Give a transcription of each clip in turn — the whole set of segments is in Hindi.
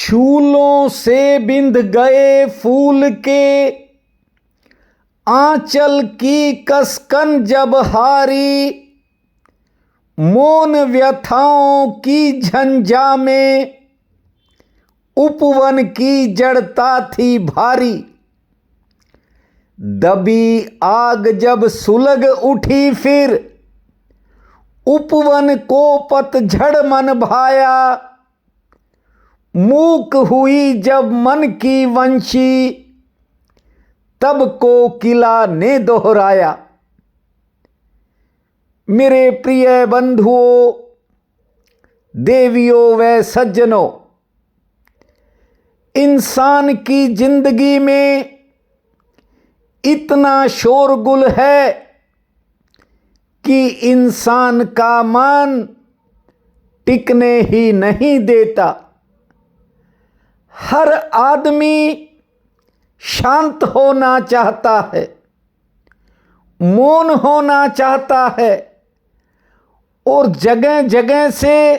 शूलों से बिंध गए फूल के आंचल की कसकन जब हारी, मौन व्यथाओं की झंझा में उपवन की जड़ता थी भारी। दबी आग जब सुलग उठी फिर उपवन को पतझड़ मन भाया, मूक हुई जब मन की वंशी तब कोकिला ने दोहराया। मेरे प्रिय बंधुओं, देवियों व सज्जनों, इंसान की जिंदगी में इतना शोरगुल है कि इंसान का मन टिकने ही नहीं देता। हर आदमी शांत होना चाहता है, मौन होना चाहता है और जगह जगह से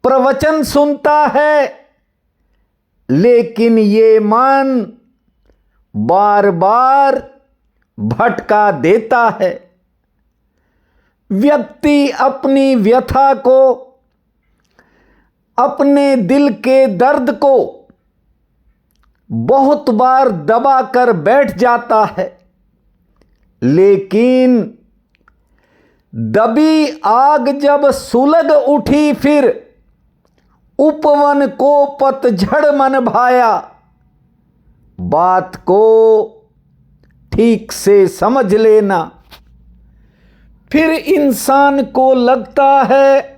प्रवचन सुनता है, लेकिन ये मन बार बार भटका देता है। व्यक्ति अपनी व्यथा को, अपने दिल के दर्द को बहुत बार दबा कर बैठ जाता है, लेकिन दबी आग जब सुलग उठी फिर उपवन को पतझड़ मन भाया। बात को ठीक से समझ लेना। फिर इंसान को लगता है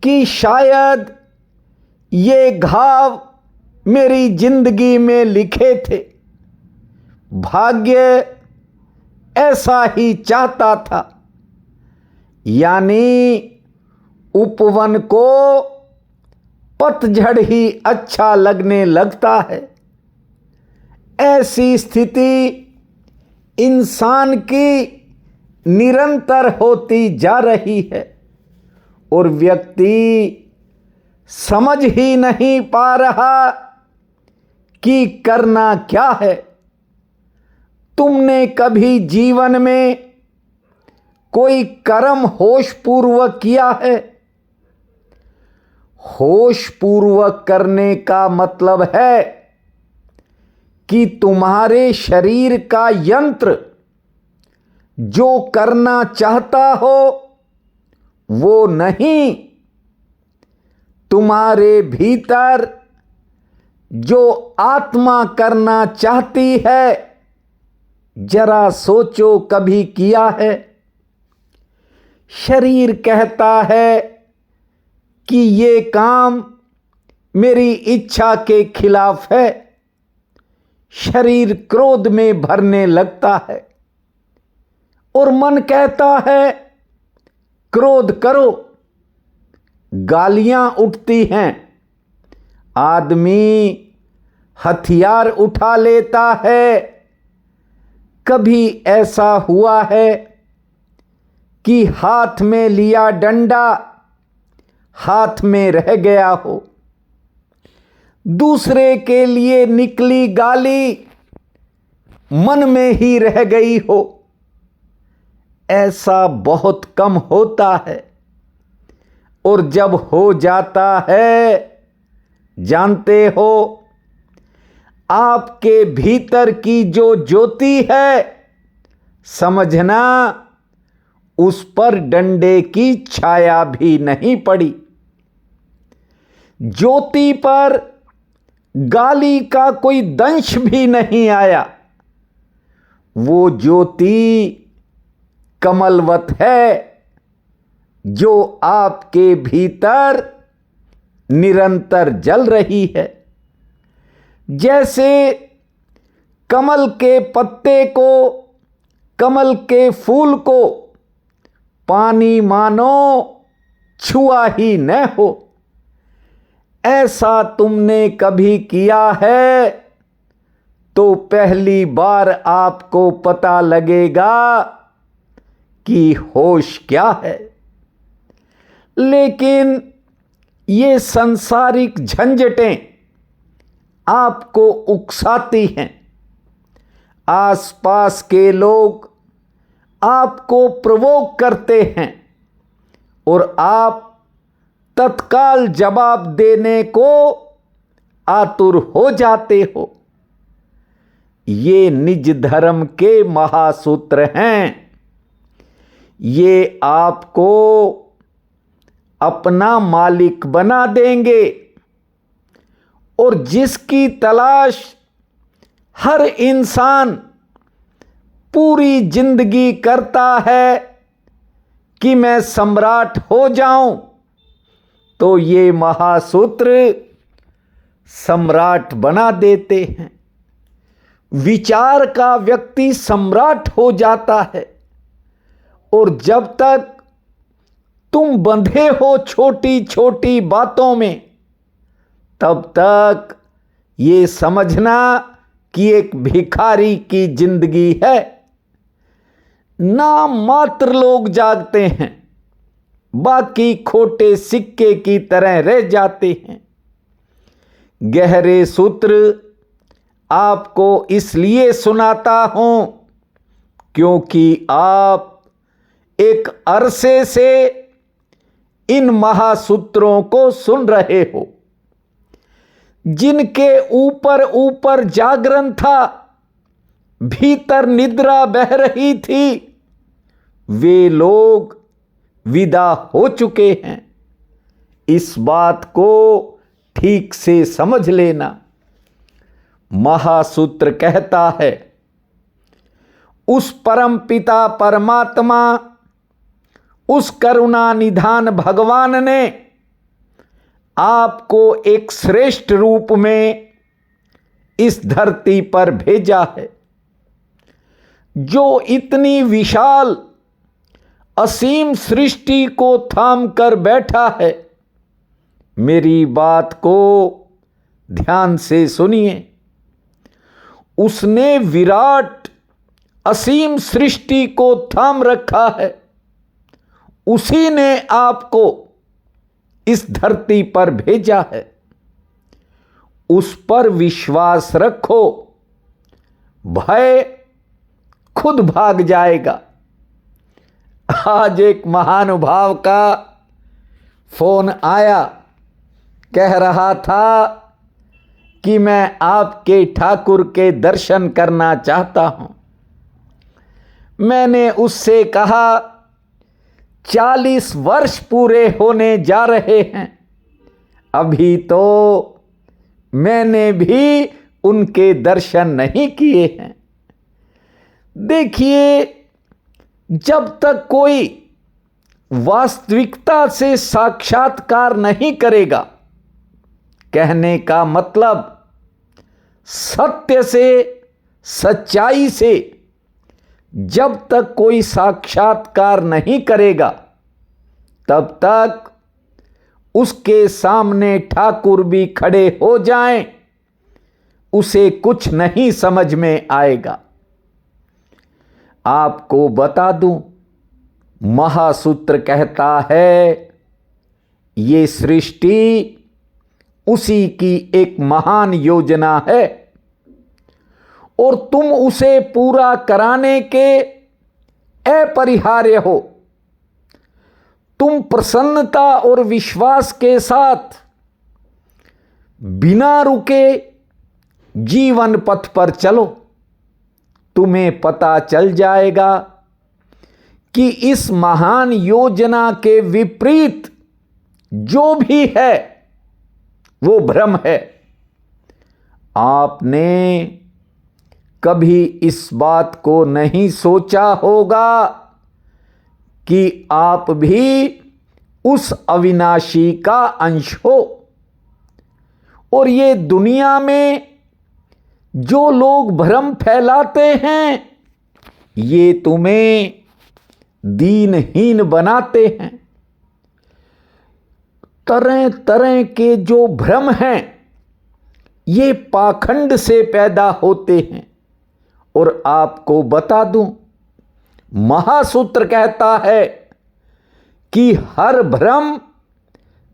कि शायद ये घाव मेरी जिंदगी में लिखे थे, भाग्य ऐसा ही चाहता था। यानी उपवन को पतझड़ ही अच्छा लगने लगता है। ऐसी स्थिति इंसान की निरंतर होती जा रही है और व्यक्ति समझ ही नहीं पा रहा कि करना क्या है। तुमने कभी जीवन में कोई कर्म होश पूर्वक किया है? होश पूर्वक करने का मतलब है कि तुम्हारे शरीर का यंत्र जो करना चाहता हो वो नहीं, तुम्हारे भीतर जो आत्मा करना चाहती है। जरा सोचो, कभी किया है? शरीर कहता है कि ये काम मेरी इच्छा के खिलाफ है। शरीर क्रोध में भरने लगता है और मन कहता है क्रोध करो। गालियां उठती हैं, आदमी हथियार उठा लेता है। कभी ऐसा हुआ है कि हाथ में लिया डंडा हाथ में रह गया हो, दूसरे के लिए निकली गाली मन में ही रह गई हो? ऐसा बहुत कम होता है। और जब हो जाता है, जानते हो, आपके भीतर की जो ज्योति है, समझना उस पर डंडे की छाया भी नहीं पड़ी। ज्योति पर गाली का कोई दंश भी नहीं आया। वो ज्योति कमलवत है जो आपके भीतर निरंतर जल रही है। जैसे कमल के पत्ते को, कमल के फूल को पानी मानो छुआ ही न हो। ऐसा तुमने कभी किया है तो पहली बार आपको पता लगेगा कि होश क्या है। लेकिन ये सांसारिक झंझटें आपको उकसाती हैं, आसपास के लोग आपको प्रवोक करते हैं और आप तत्काल जवाब देने को आतुर हो जाते हो। ये निज धर्म के महासूत्र हैं। ये आपको अपना मालिक बना देंगे और जिसकी तलाश हर इंसान पूरी जिंदगी करता है कि मैं सम्राट हो जाऊं, तो ये महासूत्र सम्राट बना देते हैं। विचार का व्यक्ति सम्राट हो जाता है और जब तक तुम बंधे हो छोटी छोटी बातों में, तब तक ये समझना कि एक भिखारी की जिंदगी है। नाम मात्र लोग जागते हैं, बाकी खोटे सिक्के की तरह रह जाते हैं। गहरे सूत्र आपको इसलिए सुनाता हूं क्योंकि आप एक अरसे से इन महासूत्रों को सुन रहे हो। जिनके ऊपर ऊपर जागरण था, भीतर निद्रा बह रही थी, वे लोग विदा हो चुके हैं। इस बात को ठीक से समझ लेना। महासूत्र कहता है, उस परम पिता परमात्मा, उस करुणा निधान भगवान ने आपको एक श्रेष्ठ रूप में इस धरती पर भेजा है, जो इतनी विशाल असीम सृष्टि को थाम कर बैठा है। मेरी बात को ध्यान से सुनिए। उसने विराट असीम सृष्टि को थाम रखा है। उसी ने आपको इस धरती पर भेजा है। उस पर विश्वास रखो, भय खुद भाग जाएगा। आज एक महानुभाव का फोन आया, कह रहा था कि मैं आपके ठाकुर के दर्शन करना चाहता हूं। मैंने उससे कहा, 40 वर्ष पूरे होने जा रहे हैं, अभी तो मैंने भी उनके दर्शन नहीं किए हैं। देखिए, जब तक कोई वास्तविकता से साक्षात्कार नहीं करेगा, कहने का मतलब सत्य से, सच्चाई से जब तक कोई साक्षात्कार नहीं करेगा, तब तक उसके सामने ठाकुर भी खड़े हो जाएं, उसे कुछ नहीं समझ में आएगा। आपको बता दूं, महासूत्र कहता है, ये सृष्टि उसी की एक महान योजना है और तुम उसे पूरा कराने के अपरिहार्य हो। तुम प्रसन्नता और विश्वास के साथ बिना रुके जीवन पथ पर चलो। तुम्हें पता चल जाएगा कि इस महान योजना के विपरीत जो भी है वो भ्रम है। आपने कभी इस बात को नहीं सोचा होगा कि आप भी उस अविनाशी का अंश हो। और ये दुनिया में जो लोग भ्रम फैलाते हैं, ये तुम्हें दीनहीन बनाते हैं। तरह तरह के जो भ्रम हैं, ये पाखंड से पैदा होते हैं। और आपको बता दूं, महासूत्र कहता है कि हर भ्रम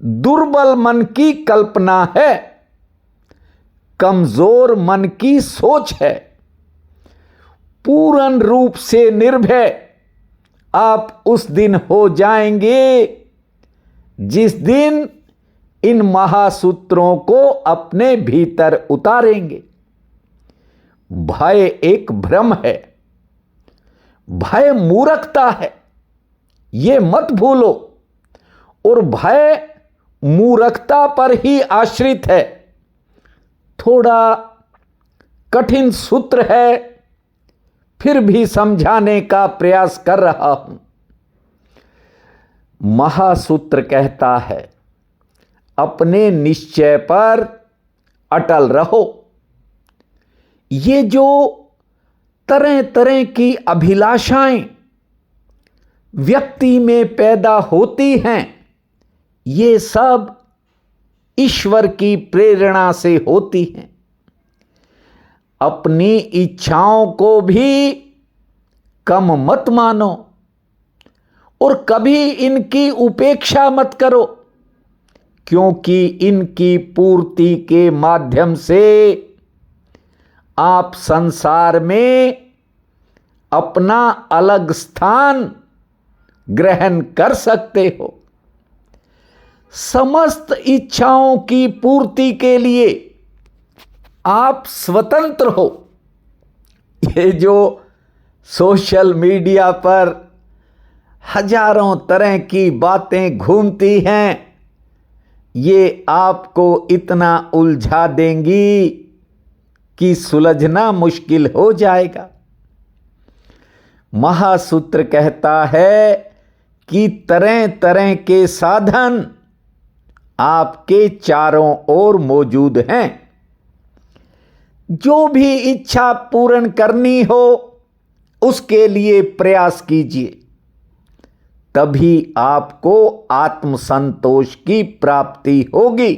दुर्बल मन की कल्पना है, कमजोर मन की सोच है। पूर्ण रूप से निर्भय आप उस दिन हो जाएंगे जिस दिन इन महासूत्रों को अपने भीतर उतारेंगे। भय एक भ्रम है, भय मूर्खता है, ये मत भूलो। और भय मूर्खता पर ही आश्रित है। थोड़ा कठिन सूत्र है, फिर भी समझाने का प्रयास कर रहा हूं। महासूत्र कहता है, अपने निश्चय पर अटल रहो। ये जो तरह तरह की अभिलाषाएं व्यक्ति में पैदा होती हैं, ये सब ईश्वर की प्रेरणा से होती हैं। अपनी इच्छाओं को भी कम मत मानो और कभी इनकी उपेक्षा मत करो, क्योंकि इनकी पूर्ति के माध्यम से आप संसार में अपना अलग स्थान ग्रहण कर सकते हो। समस्त इच्छाओं की पूर्ति के लिए आप स्वतंत्र हो। ये जो सोशल मीडिया पर हजारों तरह की बातें घूमती हैं, ये आपको इतना उलझा देंगी कि सुलझना मुश्किल हो जाएगा। महासूत्र कहता है कि तरह तरह के साधन आपके चारों ओर मौजूद हैं। जो भी इच्छा पूर्ण करनी हो उसके लिए प्रयास कीजिए, तभी आपको आत्मसंतोष की प्राप्ति होगी,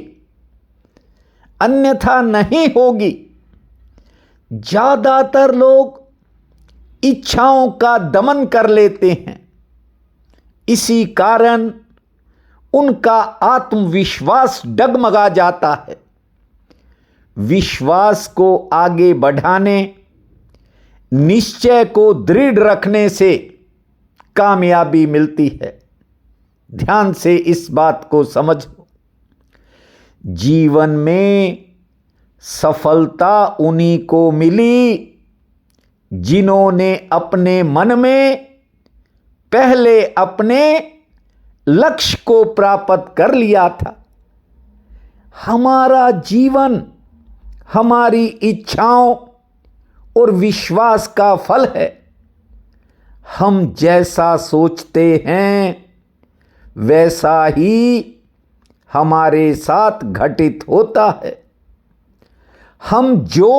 अन्यथा नहीं होगी। ज्यादातर लोग इच्छाओं का दमन कर लेते हैं, इसी कारण उनका आत्मविश्वास डगमगा जाता है। विश्वास को आगे बढ़ाने, निश्चय को दृढ़ रखने से कामयाबी मिलती है। ध्यान से इस बात को समझो। जीवन में सफलता उन्हीं को मिली जिन्होंने अपने मन में पहले अपने लक्ष्य को प्राप्त कर लिया था। हमारा जीवन हमारी इच्छाओं और विश्वास का फल है। हम जैसा सोचते हैं वैसा ही हमारे साथ घटित होता है। हम जो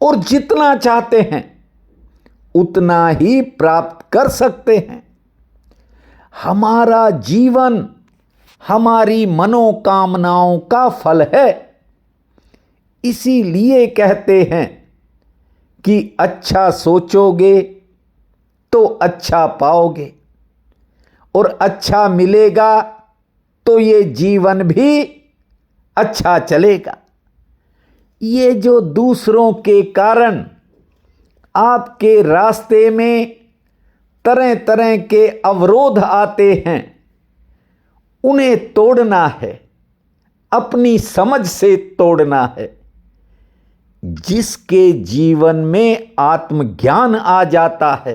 और जितना चाहते हैं उतना ही प्राप्त कर सकते हैं। हमारा जीवन हमारी मनोकामनाओं का फल है। इसीलिए कहते हैं कि अच्छा सोचोगे तो अच्छा पाओगे और अच्छा मिलेगा तो ये जीवन भी अच्छा चलेगा। ये जो दूसरों के कारण आपके रास्ते में तरह तरह के अवरोध आते हैं, उन्हें तोड़ना है, अपनी समझ से तोड़ना है। जिसके जीवन में आत्मज्ञान आ जाता है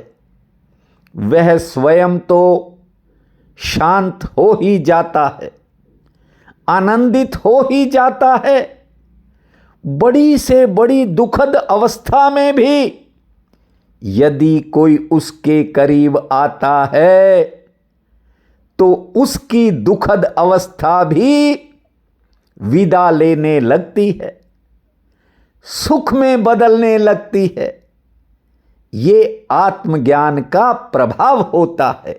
वह स्वयं तो शांत हो ही जाता है, आनंदित हो ही जाता है। बड़ी से बड़ी दुखद अवस्था में भी यदि कोई उसके करीब आता है तो उसकी दुखद अवस्था भी विदा लेने लगती है, सुख में बदलने लगती है। ये आत्मज्ञान का प्रभाव होता है।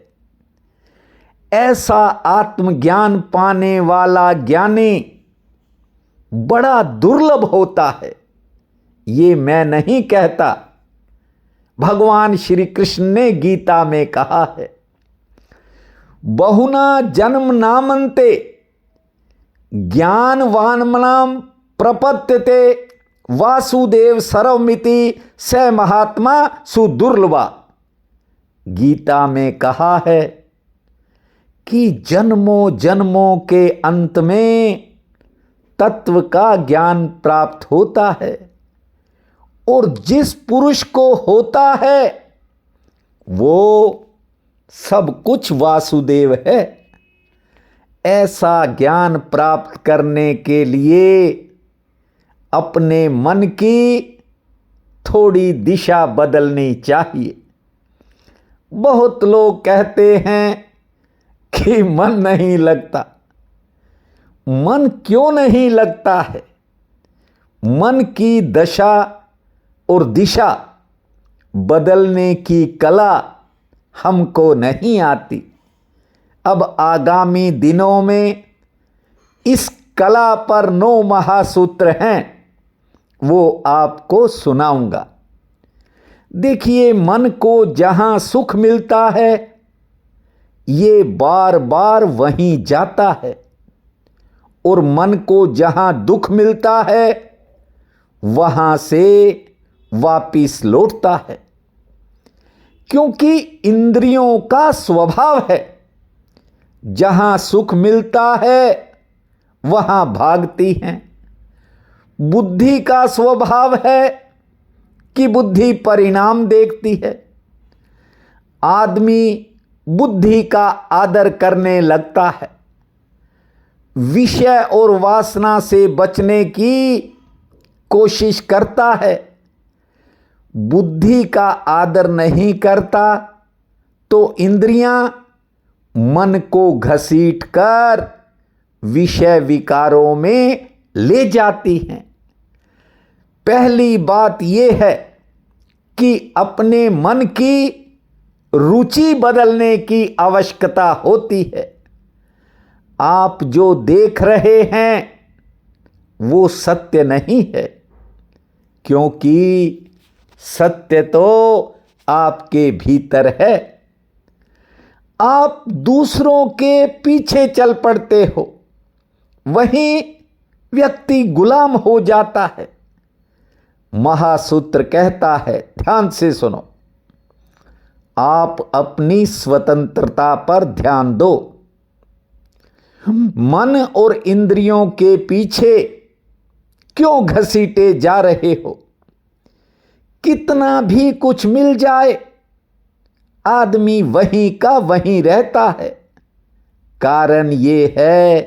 ऐसा आत्मज्ञान पाने वाला ज्ञानी बड़ा दुर्लभ होता है। ये मैं नहीं कहता, भगवान श्री कृष्ण ने गीता में कहा है, बहुना जन्म नामन्ते ज्ञानवान्मनां प्रपद्यते वासुदेव सर्वमिति स महात्मा सुदुर्लभा। गीता में कहा है कि जन्मों जन्मों के अंत में तत्व का ज्ञान प्राप्त होता है, और जिस पुरुष को होता है वो सब कुछ वासुदेव है। ऐसा ज्ञान प्राप्त करने के लिए अपने मन की थोड़ी दिशा बदलनी चाहिए। बहुत लोग कहते हैं कि मन नहीं लगता। मन क्यों नहीं लगता है? मन की दशा और दिशा बदलने की कला हमको नहीं आती। अब आगामी दिनों में इस कला पर 9 महासूत्र हैं, वो आपको सुनाऊंगा। देखिए, मन को जहां सुख मिलता है ये बार बार वहीं जाता है, और मन को जहां दुख मिलता है वहां से वापिस लौटता है। क्योंकि इंद्रियों का स्वभाव है, जहां सुख मिलता है वहां भागती हैं। बुद्धि का स्वभाव है कि बुद्धि परिणाम देखती है। आदमी बुद्धि का आदर करने लगता है, विषय और वासना से बचने की कोशिश करता है। बुद्धि का आदर नहीं करता तो इंद्रियां मन को घसीट कर विषय विकारों में ले जाती हैं। पहली बात यह है कि अपने मन की रुचि बदलने की आवश्यकता होती है। आप जो देख रहे हैं वो सत्य नहीं है, क्योंकि सत्य तो आपके भीतर है। आप दूसरों के पीछे चल पड़ते हो, वहीं व्यक्ति गुलाम हो जाता है। महासूत्र कहता है, ध्यान से सुनो, आप अपनी स्वतंत्रता पर ध्यान दो। मन और इंद्रियों के पीछे क्यों घसीटे जा रहे हो? कितना भी कुछ मिल जाए आदमी वहीं का वहीं रहता है। कारण ये है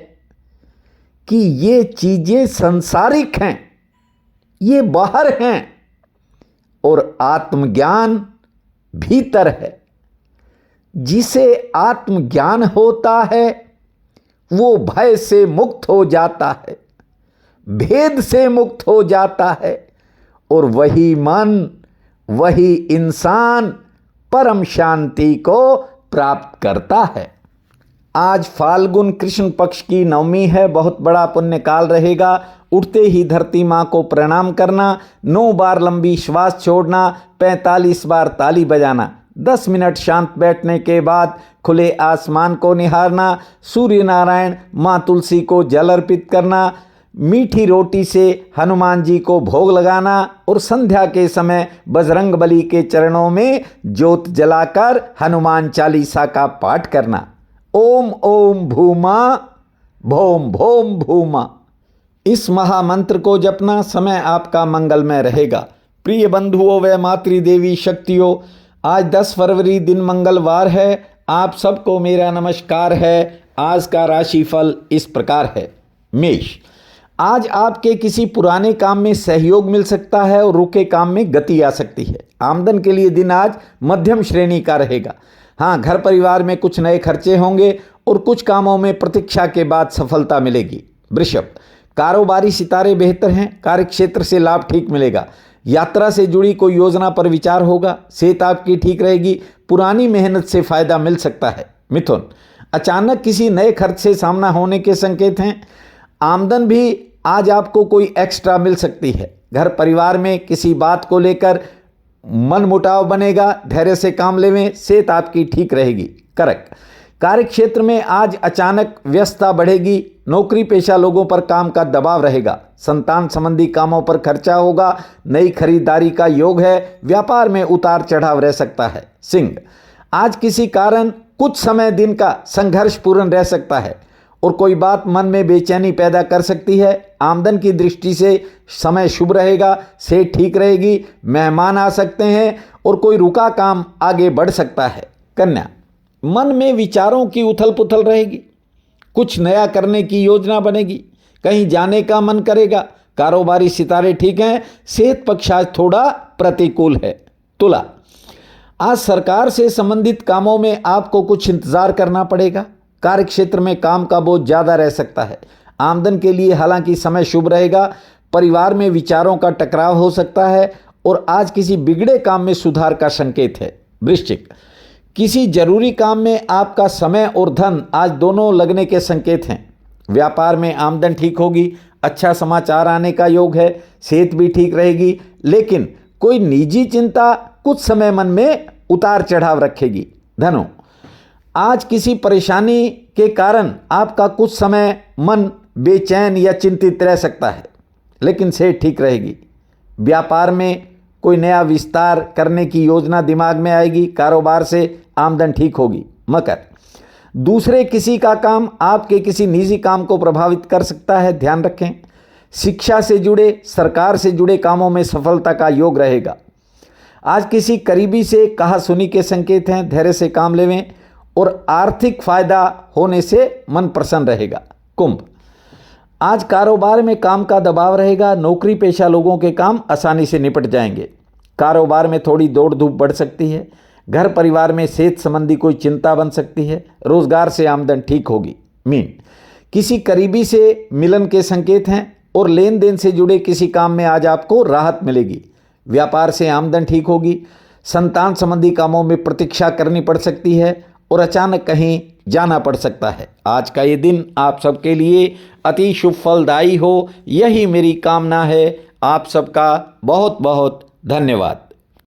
कि ये चीजें सांसारिक हैं, ये बाहर हैं, और आत्मज्ञान भीतर है। जिसे आत्मज्ञान होता है वो भय से मुक्त हो जाता है, भेद से मुक्त हो जाता है, और वही मन, वही इंसान परम शांति को प्राप्त करता है। आज फाल्गुन कृष्ण पक्ष की नवमी है, बहुत बड़ा पुण्य काल रहेगा। उठते ही धरती माँ को प्रणाम करना, 9 बार लंबी श्वास छोड़ना, 45 बार ताली बजाना, 10 मिनट शांत बैठने के बाद खुले आसमान को निहारना, सूर्य नारायण माँ तुलसी को जल अर्पित करना, मीठी रोटी से हनुमान जी को भोग लगाना, और संध्या के समय बजरंगबली के चरणों में ज्योत जलाकर हनुमान चालीसा का पाठ करना। ओम ओम भूमा भोम भोम भूमा, इस महामंत्र को जपना। समय आपका मंगलमय रहेगा। प्रिय बंधुओं व मातृदेवी शक्तियों, आज 10 फरवरी दिन मंगलवार है। आप सबको मेरा नमस्कार है। आज का राशिफल इस प्रकार है। मेष, आज आपके किसी पुराने काम में सहयोग मिल सकता है और रुके काम में गति आ सकती है। आमदन के लिए दिन आज मध्यम श्रेणी का रहेगा। हाँ, घर परिवार में कुछ नए खर्चे होंगे और कुछ कामों में प्रतीक्षा के बाद सफलता मिलेगी। वृषभ, कारोबारी सितारे बेहतर हैं, कार्यक्षेत्र से लाभ ठीक मिलेगा। यात्रा से जुड़ी कोई योजना पर विचार होगा। सेहत आपकी ठीक रहेगी, पुरानी मेहनत से फायदा मिल सकता है। मिथुन, अचानक किसी नए खर्च से सामना होने के संकेत हैं। आमदन भी आज आपको कोई एक्स्ट्रा मिल सकती है। घर परिवार में किसी बात को लेकर मन मुटाव बनेगा, धैर्य से काम लेवें। सेहत आपकी ठीक रहेगी। कर्क, कार्य क्षेत्र में आज अचानक व्यस्तता बढ़ेगी। नौकरी पेशा लोगों पर काम का दबाव रहेगा। संतान संबंधी कामों पर खर्चा होगा। नई खरीदारी का योग है। व्यापार में उतार चढ़ाव रह सकता है। सिंह, आज किसी कारण कुछ समय दिन का संघर्षपूर्ण रह सकता है और कोई बात मन में बेचैनी पैदा कर सकती है। आमदन की दृष्टि से समय शुभ रहेगा। सेहत ठीक रहेगी। मेहमान आ सकते हैं और कोई रुका काम आगे बढ़ सकता है। कन्या, मन में विचारों की उथल पुथल रहेगी। कुछ नया करने की योजना बनेगी। कहीं जाने का मन करेगा। कारोबारी सितारे ठीक हैं। सेहत पक्ष आज थोड़ा प्रतिकूल है। तुला, आज सरकार से संबंधित कामों में आपको कुछ इंतजार करना पड़ेगा। कार्य क्षेत्र में काम का बोझ ज्यादा रह सकता है। आमदन के लिए हालांकि समय शुभ रहेगा। परिवार में विचारों का टकराव हो सकता है और आज किसी बिगड़े काम में सुधार का संकेत है। वृश्चिक, किसी जरूरी काम में आपका समय और धन आज दोनों लगने के संकेत हैं। व्यापार में आमदन ठीक होगी। अच्छा समाचार आने का योग है। सेहत भी ठीक रहेगी, लेकिन कोई निजी चिंता कुछ समय मन में उतार चढ़ाव रखेगी। धनु, आज किसी परेशानी के कारण आपका कुछ समय मन बेचैन या चिंतित रह सकता है, लेकिन सेहत ठीक रहेगी। व्यापार में कोई नया विस्तार करने की योजना दिमाग में आएगी। कारोबार से आमदन ठीक होगी। मकर, दूसरे किसी का काम आपके किसी निजी काम को प्रभावित कर सकता है, ध्यान रखें। शिक्षा से जुड़े, सरकार से जुड़े कामों में सफलता का योग रहेगा। आज किसी करीबी से कहा सुनी के संकेत हैं। धैर्य से काम लेवें और आर्थिक फायदा होने से मन प्रसन्न रहेगा। कुंभ, आज कारोबार में काम का दबाव रहेगा। नौकरी पेशा लोगों के काम आसानी से निपट जाएंगे। कारोबार में थोड़ी दौड़ धूप बढ़ सकती है। घर परिवार में सेहत संबंधी कोई चिंता बन सकती है। रोजगार से आमदन ठीक होगी। मीन, किसी करीबी से मिलन के संकेत हैं और लेन देन से जुड़े किसी काम में आज आपको राहत मिलेगी। व्यापार से आमदन ठीक होगी। संतान संबंधी कामों में प्रतीक्षा करनी पड़ सकती है और अचानक कहीं जाना पड़ सकता है। आज का ये दिन आप सबके लिए अति शुभ फलदायी हो, यही मेरी कामना है। आप सबका बहुत बहुत धन्यवाद।